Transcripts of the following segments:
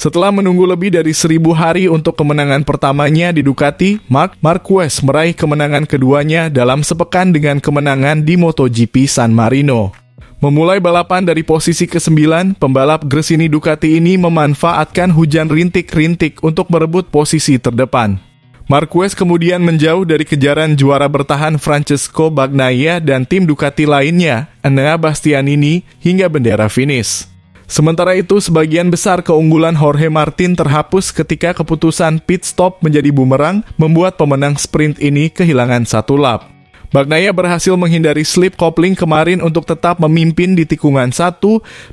Setelah menunggu lebih dari 1000 hari untuk kemenangan pertamanya di Ducati, Marc Marquez meraih kemenangan keduanya dalam sepekan dengan kemenangan di MotoGP San Marino. Memulai balapan dari posisi ke-9, pembalap Gresini Ducati ini memanfaatkan hujan rintik-rintik untuk merebut posisi terdepan. Marquez kemudian menjauh dari kejaran juara bertahan Francesco Bagnaia dan tim Ducati lainnya, Enea Bastianini, hingga bendera finish. Sementara itu, sebagian besar keunggulan Jorge Martin terhapus ketika keputusan pit stop menjadi bumerang, membuat pemenang sprint ini kehilangan 1 lap. Bagnaia berhasil menghindari slip coupling kemarin untuk tetap memimpin di tikungan 1,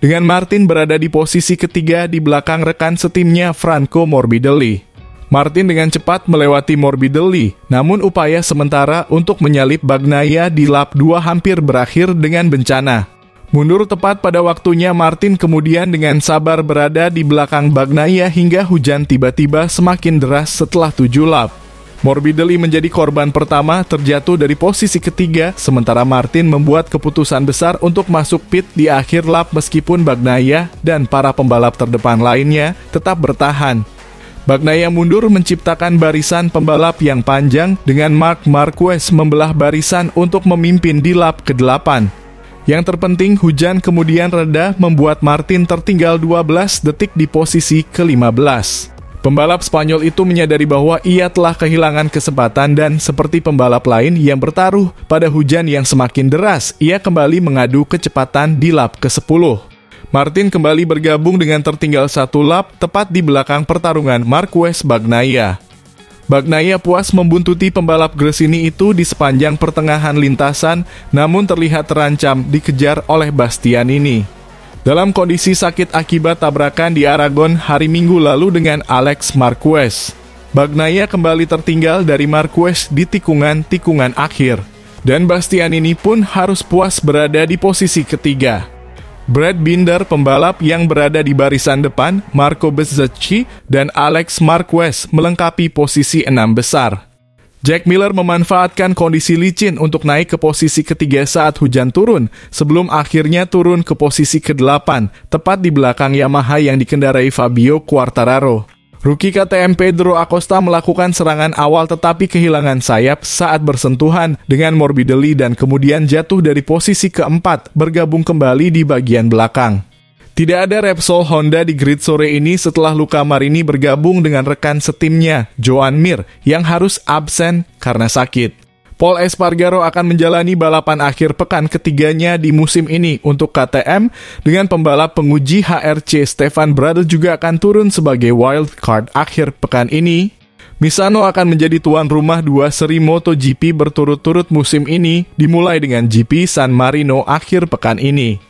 dengan Martin berada di posisi ketiga di belakang rekan setimnya Franco Morbidelli. Martin dengan cepat melewati Morbidelli, namun upaya sementara untuk menyalip Bagnaia di lap 2 hampir berakhir dengan bencana. Mundur tepat pada waktunya, Martin kemudian dengan sabar berada di belakang Bagnaia hingga hujan tiba-tiba semakin deras setelah 7 lap. Morbidelli menjadi korban pertama terjatuh dari posisi ketiga, sementara Martin membuat keputusan besar untuk masuk pit di akhir lap meskipun Bagnaia dan para pembalap terdepan lainnya tetap bertahan. Bagnaia mundur menciptakan barisan pembalap yang panjang dengan Marc Marquez membelah barisan untuk memimpin di lap ke-8. Yang terpenting, hujan kemudian reda membuat Martin tertinggal 12 detik di posisi ke-15. Pembalap Spanyol itu menyadari bahwa ia telah kehilangan kesempatan dan seperti pembalap lain yang bertaruh pada hujan yang semakin deras, ia kembali mengadu kecepatan di lap ke-10. Martin kembali bergabung dengan tertinggal 1 lap tepat di belakang pertarungan Marquez-Bagnaia. Bagnaia puas membuntuti pembalap Gresini itu di sepanjang pertengahan lintasan, namun terlihat terancam dikejar oleh Bastianini. Dalam kondisi sakit akibat tabrakan di Aragon hari Minggu lalu dengan Alex Marquez, Bagnaia kembali tertinggal dari Marquez di tikungan-tikungan akhir, dan Bastianini pun harus puas berada di posisi ketiga. Brad Binder, pembalap yang berada di barisan depan, Marco Bezzecchi, dan Alex Marquez melengkapi posisi 6 besar. Jack Miller memanfaatkan kondisi licin untuk naik ke posisi ketiga saat hujan turun, sebelum akhirnya turun ke posisi ke-8, tepat di belakang Yamaha yang dikendarai Fabio Quartararo. Rookie KTM Pedro Acosta melakukan serangan awal tetapi kehilangan sayap saat bersentuhan dengan Morbidelli dan kemudian jatuh dari posisi ke-4, bergabung kembali di bagian belakang. Tidak ada Repsol Honda di grid sore ini setelah Luca Marini bergabung dengan rekan setimnya, Joan Mir, yang harus absen karena sakit. Pol Espargaro akan menjalani balapan akhir pekan ketiganya di musim ini untuk KTM, dengan pembalap penguji HRC Stefan Bradl juga akan turun sebagai wildcard akhir pekan ini. Misano akan menjadi tuan rumah 2 seri MotoGP berturut-turut musim ini, dimulai dengan GP San Marino akhir pekan ini.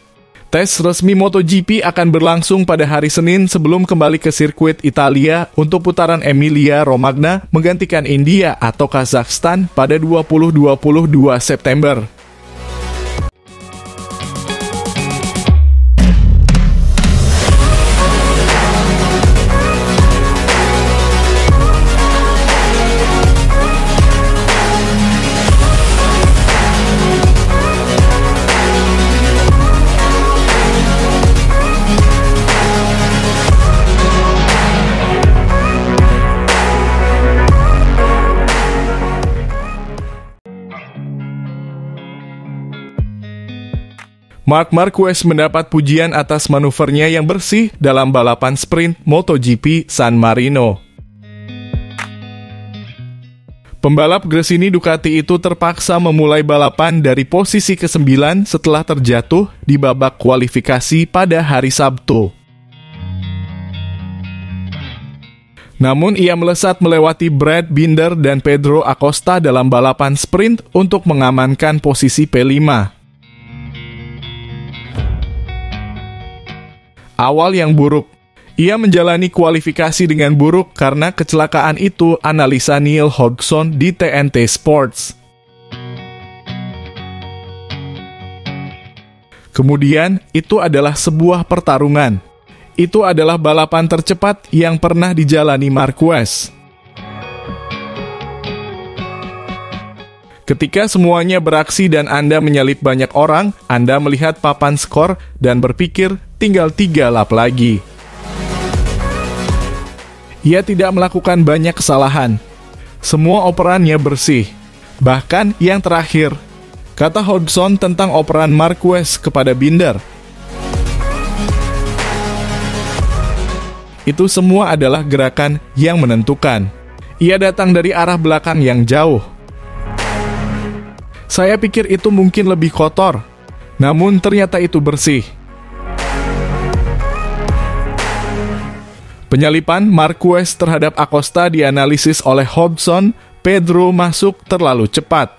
Tes resmi MotoGP akan berlangsung pada hari Senin sebelum kembali ke sirkuit Italia untuk putaran Emilia-Romagna menggantikan India atau Kazakhstan pada 22 September. Marc Marquez mendapat pujian atas manuvernya yang bersih dalam balapan sprint MotoGP San Marino. Pembalap Gresini Ducati itu terpaksa memulai balapan dari posisi ke-9 setelah terjatuh di babak kualifikasi pada hari Sabtu. Namun ia melesat melewati Brad Binder dan Pedro Acosta dalam balapan sprint untuk mengamankan posisi P5. Awal yang buruk. Ia menjalani kualifikasi dengan buruk karena kecelakaan itu, analisa Neil Hodgson di TNT Sports. Kemudian, itu adalah sebuah pertarungan. Itu adalah balapan tercepat yang pernah dijalani Marquez. Ketika semuanya beraksi dan Anda menyalip banyak orang, Anda melihat papan skor dan berpikir tinggal 3 lap lagi. Ia tidak melakukan banyak kesalahan. Semua operannya bersih. Bahkan yang terakhir, kata Hodgson tentang operan Marquez kepada Binder, itu semua adalah gerakan yang menentukan. Ia datang dari arah belakang yang jauh. Saya pikir itu mungkin lebih kotor, namun ternyata itu bersih. Penyalipan Marquez terhadap Acosta dianalisis oleh Hodgson. Pedro masuk terlalu cepat.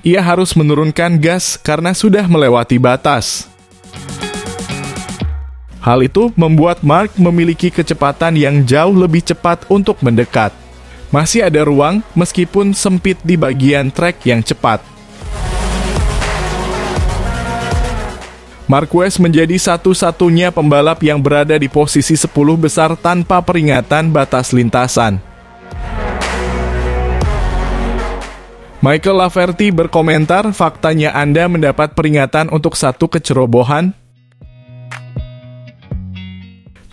Ia harus menurunkan gas karena sudah melewati batas. Hal itu membuat Marc memiliki kecepatan yang jauh lebih cepat untuk mendekat. Masih ada ruang meskipun sempit di bagian trek yang cepat. Marquez menjadi satu-satunya pembalap yang berada di posisi 10 besar tanpa peringatan batas lintasan. Michael Laverty berkomentar, faktanya Anda mendapat peringatan untuk satu kecerobohan.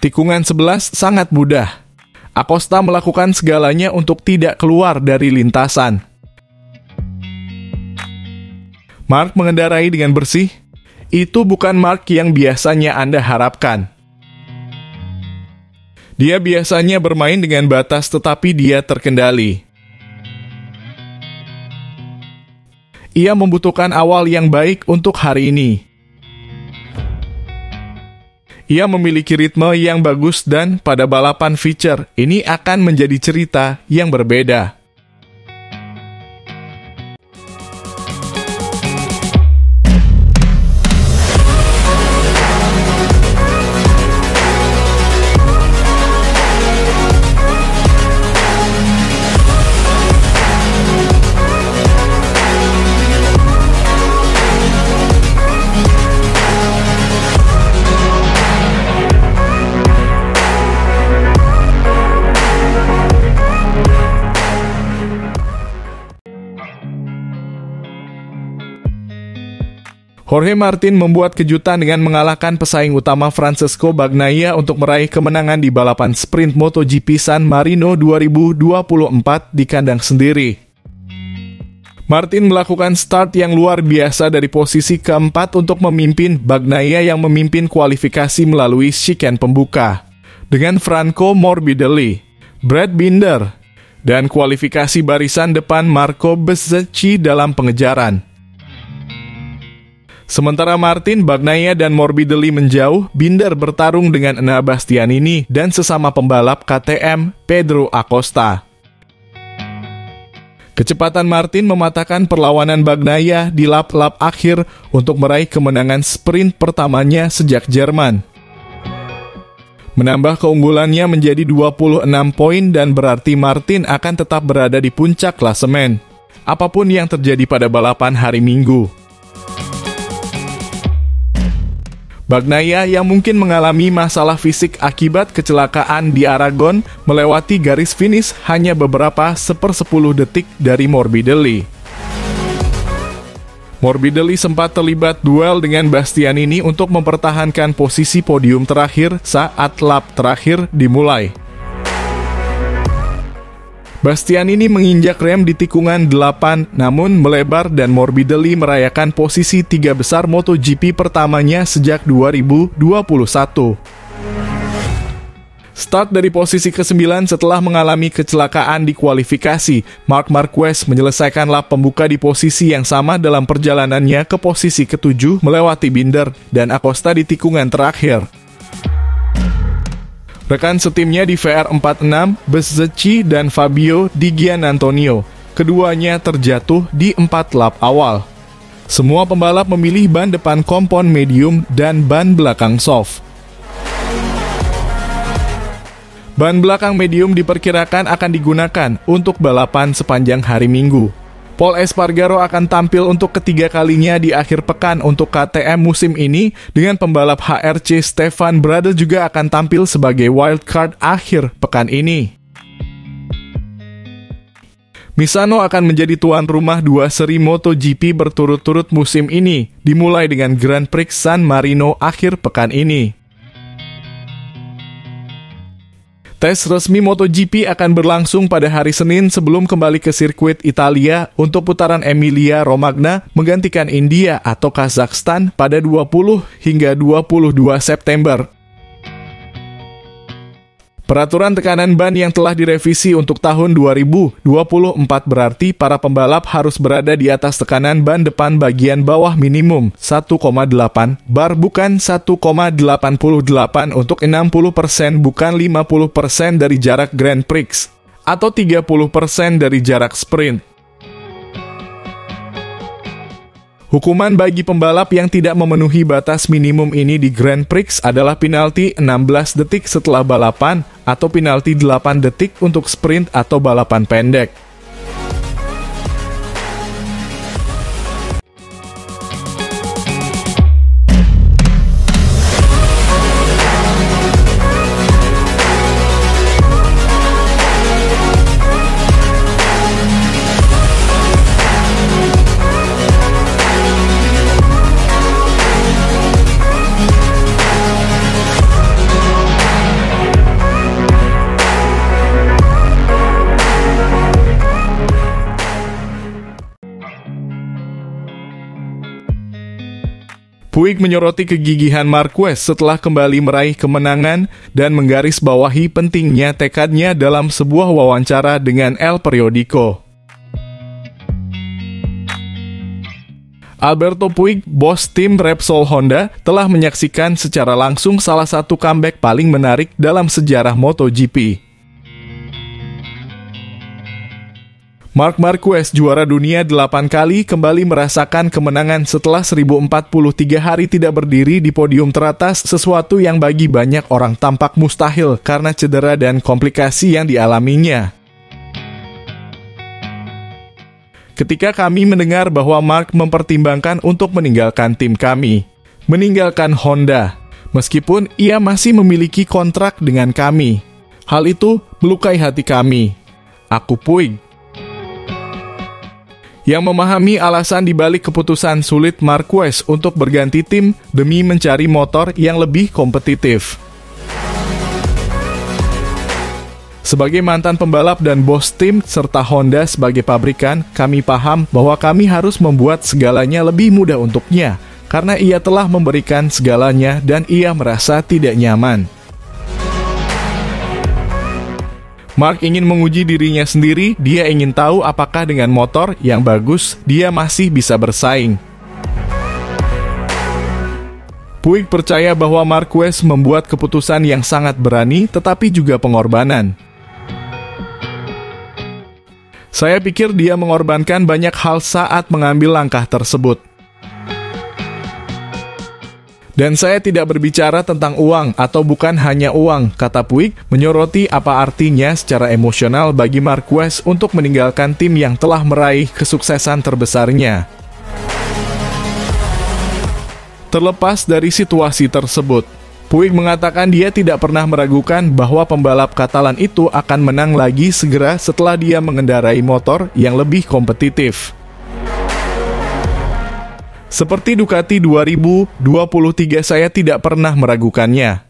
Tikungan 11 sangat mudah. Acosta melakukan segalanya untuk tidak keluar dari lintasan. Marc mengendarai dengan bersih. Itu bukan Marc yang biasanya Anda harapkan. Dia biasanya bermain dengan batas tetapi dia terkendali. Ia membutuhkan awal yang baik untuk hari ini. Ia memiliki ritme yang bagus dan pada balapan feature, ini akan menjadi cerita yang berbeda. Jorge Martin membuat kejutan dengan mengalahkan pesaing utama Francesco Bagnaia untuk meraih kemenangan di balapan sprint MotoGP San Marino 2024 di kandang sendiri. Martin melakukan start yang luar biasa dari posisi keempat untuk memimpin Bagnaia yang memimpin kualifikasi melalui chicane pembuka, dengan Franco Morbidelli, Brad Binder, dan kualifikasi barisan depan Marco Bezzecchi dalam pengejaran. Sementara Martin, Bagnaia, dan Morbidelli menjauh, Binder bertarung dengan Enea Bastianini dan sesama pembalap KTM, Pedro Acosta. Kecepatan Martin mematahkan perlawanan Bagnaia di lap-lap akhir untuk meraih kemenangan sprint pertamanya sejak Jerman. Menambah keunggulannya menjadi 26 poin dan berarti Martin akan tetap berada di puncak klasemen, apapun yang terjadi pada balapan hari Minggu. Bagnaia yang mungkin mengalami masalah fisik akibat kecelakaan di Aragon melewati garis finish hanya beberapa 1/10 detik dari Morbidelli. Morbidelli sempat terlibat duel dengan Bastianini untuk mempertahankan posisi podium terakhir saat lap terakhir dimulai. Bastianini menginjak rem di tikungan 8 namun melebar dan Morbidelli merayakan posisi 3 besar MotoGP pertamanya sejak 2021. Start dari posisi ke-9 setelah mengalami kecelakaan di kualifikasi, Marc Marquez menyelesaikan lap pembuka di posisi yang sama dalam perjalanannya ke posisi ke-7 melewati Binder dan Acosta di tikungan terakhir. Rekan setimnya di VR46, Bezzecchi dan Fabio Di Giannantonio, keduanya terjatuh di 4 lap awal. Semua pembalap memilih ban depan kompon medium dan ban belakang soft. Ban belakang medium diperkirakan akan digunakan untuk balapan sepanjang hari Minggu. Pol Espargaro akan tampil untuk ketiga kalinya di akhir pekan untuk KTM musim ini, dengan pembalap HRC Stefan Bradl juga akan tampil sebagai wildcard akhir pekan ini. Misano akan menjadi tuan rumah 2 seri MotoGP berturut-turut musim ini, dimulai dengan Grand Prix San Marino akhir pekan ini. Tes resmi MotoGP akan berlangsung pada hari Senin sebelum kembali ke sirkuit Italia untuk putaran Emilia-Romagna menggantikan India atau Kazakhstan pada 20 hingga 22 September. Peraturan tekanan ban yang telah direvisi untuk tahun 2024 berarti para pembalap harus berada di atas tekanan ban depan bagian bawah minimum 1,8 bar bukan 1,88 untuk 60% bukan 50% dari jarak Grand Prix atau 30% dari jarak sprint. Hukuman bagi pembalap yang tidak memenuhi batas minimum ini di Grand Prix adalah penalti 16 detik setelah balapan atau penalti 8 detik untuk sprint atau balapan pendek. Puig menyoroti kegigihan Marquez setelah kembali meraih kemenangan dan menggarisbawahi pentingnya tekadnya dalam sebuah wawancara dengan El Periodico. Alberto Puig, bos tim Repsol Honda, telah menyaksikan secara langsung salah satu comeback paling menarik dalam sejarah MotoGP. Marc Marquez, juara dunia 8 kali, kembali merasakan kemenangan setelah 1043 hari tidak berdiri di podium teratas, sesuatu yang bagi banyak orang tampak mustahil karena cedera dan komplikasi yang dialaminya. Ketika kami mendengar bahwa Marc mempertimbangkan untuk meninggalkan tim kami, meninggalkan Honda, meskipun ia masih memiliki kontrak dengan kami. Hal itu melukai hati kami. Aku Puig, yang memahami alasan dibalik keputusan sulit Marquez untuk berganti tim demi mencari motor yang lebih kompetitif. Sebagai mantan pembalap dan bos tim serta Honda sebagai pabrikan, kami paham bahwa kami harus membuat segalanya lebih mudah untuknya, karena ia telah memberikan segalanya dan ia merasa tidak nyaman. Marc ingin menguji dirinya sendiri, dia ingin tahu apakah dengan motor yang bagus, dia masih bisa bersaing. Puig percaya bahwa Marquez membuat keputusan yang sangat berani, tetapi juga pengorbanan. Saya pikir dia mengorbankan banyak hal saat mengambil langkah tersebut. Dan saya tidak berbicara tentang uang atau bukan hanya uang, kata Puig, menyoroti apa artinya secara emosional bagi Marquez untuk meninggalkan tim yang telah meraih kesuksesan terbesarnya. Terlepas dari situasi tersebut, Puig mengatakan dia tidak pernah meragukan bahwa pembalap Katalan itu akan menang lagi segera setelah dia mengendarai motor yang lebih kompetitif. Seperti Ducati 2023, saya tidak pernah meragukannya.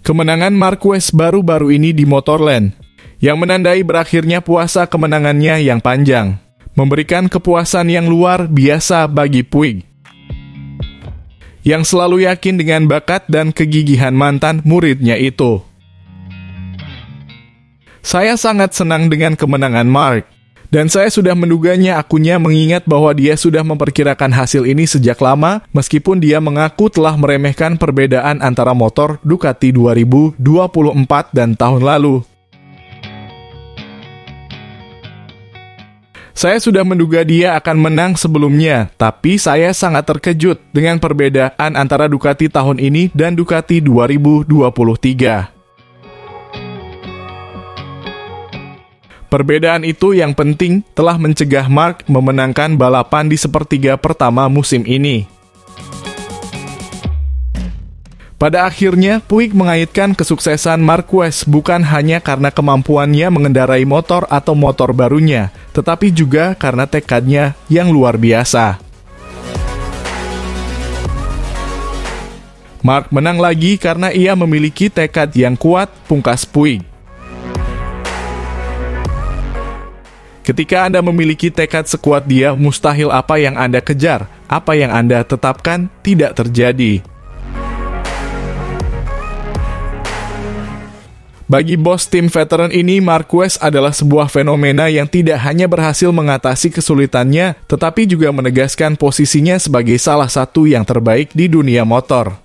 Kemenangan Marquez baru-baru ini di Motorland, yang menandai berakhirnya puasa kemenangannya yang panjang, memberikan kepuasan yang luar biasa bagi Puig, yang selalu yakin dengan bakat dan kegigihan mantan muridnya itu. Saya sangat senang dengan kemenangan Marc. Dan saya sudah menduganya, akunya mengingat bahwa dia sudah memperkirakan hasil ini sejak lama, meskipun dia mengaku telah meremehkan perbedaan antara motor Ducati 2024 dan tahun lalu. Saya sudah menduga dia akan menang sebelumnya, tapi saya sangat terkejut dengan perbedaan antara Ducati tahun ini dan Ducati 2023. Perbedaan itu yang penting telah mencegah Marc memenangkan balapan di sepertiga pertama musim ini. Pada akhirnya, Puig mengaitkan kesuksesan Marquez bukan hanya karena kemampuannya mengendarai motor atau motor barunya, tetapi juga karena tekadnya yang luar biasa. Mark menang lagi karena ia memiliki tekad yang kuat, pungkas Puig. Ketika Anda memiliki tekad sekuat dia, mustahil apa yang Anda kejar, apa yang Anda tetapkan tidak terjadi. Bagi bos tim veteran ini, Marquez adalah sebuah fenomena yang tidak hanya berhasil mengatasi kesulitannya, tetapi juga menegaskan posisinya sebagai salah satu yang terbaik di dunia motor.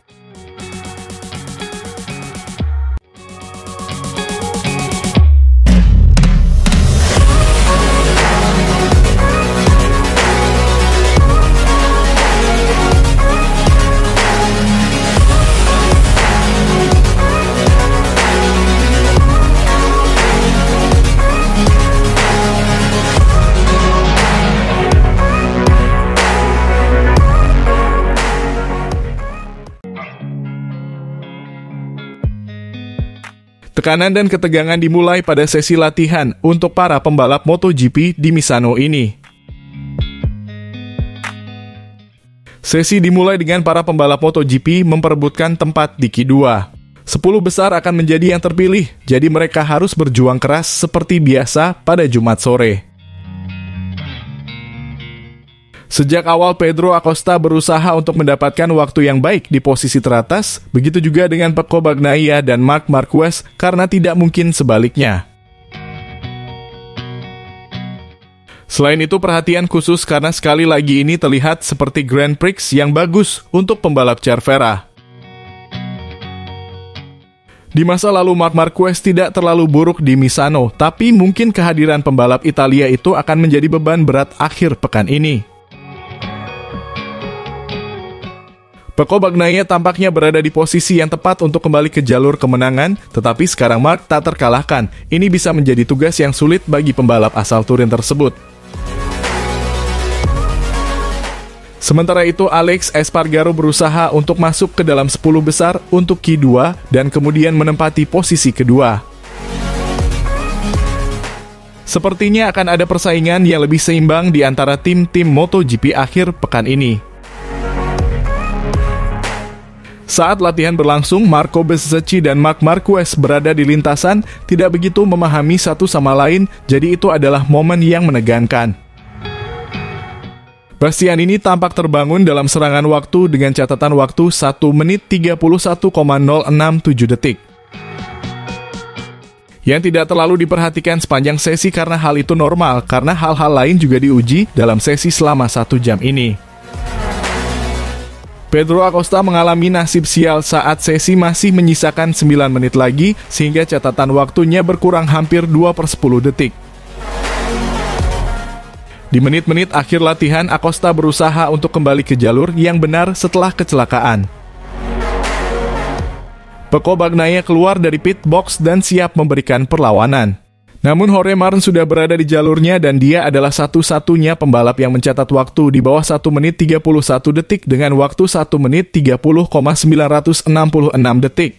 Tekanan dan ketegangan dimulai pada sesi latihan untuk para pembalap MotoGP di Misano ini. Sesi dimulai dengan para pembalap MotoGP memperebutkan tempat di Q2. 10 besar akan menjadi yang terpilih, jadi mereka harus berjuang keras seperti biasa pada Jumat sore. Sejak awal Pedro Acosta berusaha untuk mendapatkan waktu yang baik di posisi teratas, begitu juga dengan Pecco Bagnaia dan Marc Marquez karena tidak mungkin sebaliknya. Selain itu perhatian khusus karena sekali lagi ini terlihat seperti Grand Prix yang bagus untuk pembalap Cervera. Di masa lalu Marc Marquez tidak terlalu buruk di Misano, tapi mungkin kehadiran pembalap Italia itu akan menjadi beban berat akhir pekan ini. Pecco Bagnaia tampaknya berada di posisi yang tepat untuk kembali ke jalur kemenangan, tetapi sekarang Marc tak terkalahkan. Ini bisa menjadi tugas yang sulit bagi pembalap asal Turin tersebut. Sementara itu, Alex Espargaro berusaha untuk masuk ke dalam 10 besar untuk Q2 dan kemudian menempati posisi kedua. Sepertinya akan ada persaingan yang lebih seimbang di antara tim-tim MotoGP akhir pekan ini. Saat latihan berlangsung, Marco Bezzecchi dan Marc Marquez berada di lintasan, tidak begitu memahami satu sama lain, jadi itu adalah momen yang menegangkan. Bastianini tampak terbangun dalam serangan waktu dengan catatan waktu 1 menit 31,067 detik. Yang tidak terlalu diperhatikan sepanjang sesi karena hal itu normal, karena hal-hal lain juga diuji dalam sesi selama 1 jam ini. Pedro Acosta mengalami nasib sial saat sesi masih menyisakan 9 menit lagi, sehingga catatan waktunya berkurang hampir 2/10 detik. Di menit-menit akhir latihan, Acosta berusaha untuk kembali ke jalur yang benar setelah kecelakaan. Pecco Bagnaia keluar dari pit box dan siap memberikan perlawanan. Namun Jorge Martin sudah berada di jalurnya dan dia adalah satu-satunya pembalap yang mencatat waktu di bawah 1 menit 31 detik dengan waktu 1 menit 30,966 detik.